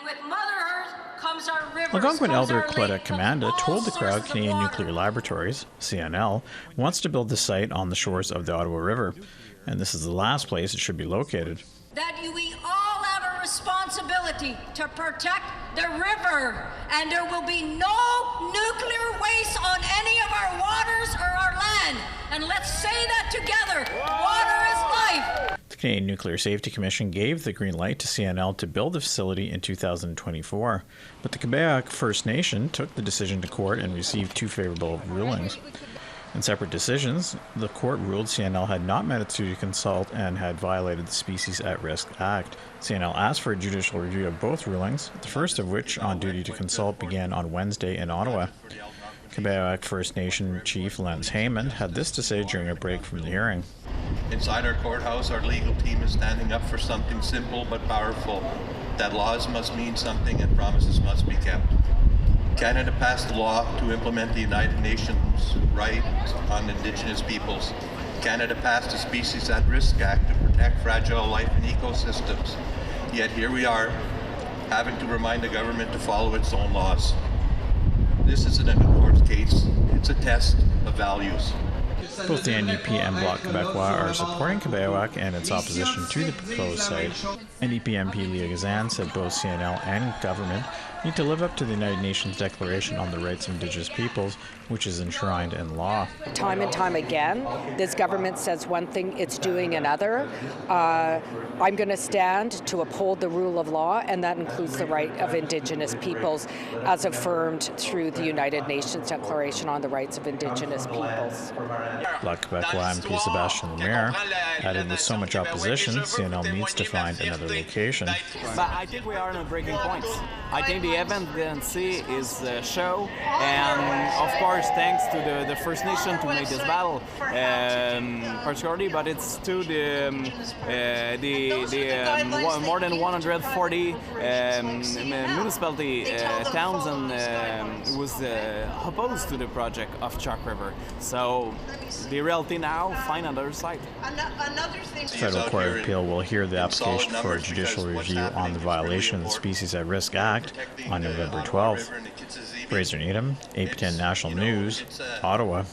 with Mother Earth comes our rivers. Algonquin elder comes our Claudette lake, Commanda all told the crowd sources of Canadian water. Nuclear Laboratories, CNL, wants to build the site on the shores of the Ottawa River, and this is the last place it should be located. That we all have a responsibility to protect the river, and there will be no nuclear waste on any of our waters or our land. And let's say that together. Water is life. The Canadian Nuclear Safety Commission gave the green light to CNL to build the facility in 2024, but the Kebaowek First Nation took the decision to court and received two favorable rulings. In separate decisions, the court ruled CNL had not met its duty to consult and had violated the Species at Risk Act. CNL asked for a judicial review of both rulings, the first of which, on duty to consult, began on Wednesday in Ottawa. Kebaowek First Nation Chief Lance Heyman had this to say during a break from the hearing. Inside our courthouse, our legal team is standing up for something simple but powerful, that laws must mean something and promises must be kept. Canada passed a law to implement the United Nations right on Indigenous peoples. Canada passed a Species at Risk Act to protect fragile life and ecosystems. Yet here we are, having to remind the government to follow its own laws. This isn't a court case, it's a test of values. Both the NDP and Bloc Québécois are supporting Kebaowek and its opposition to the proposed site. NDP MP Leah Gazan said both CNL and government need to live up to the United Nations Declaration on the Rights of Indigenous Peoples, which is enshrined in law. Time and time again, this government says one thing, it's doing another. I'm going to stand to uphold the rule of law, and that includes the right of Indigenous peoples as affirmed through the United Nations Declaration on the Rights of Indigenous Peoples. Bloc Québécois MP Sébastien Lemire added with so much opposition, CNL needs to find another location. But I think we are on a breaking point. I think the evidence is a show, and of course thanks to the First Nation to make this battle, particularly, but it's to the more than 140 municipality towns and was opposed to the project of Chalk River. So the reality now find another site. The Federal Court of Appeal will hear the application for a judicial review on the violation of the Species at Risk Act on November 12th. Fraser Needham, APTN National News, Ottawa.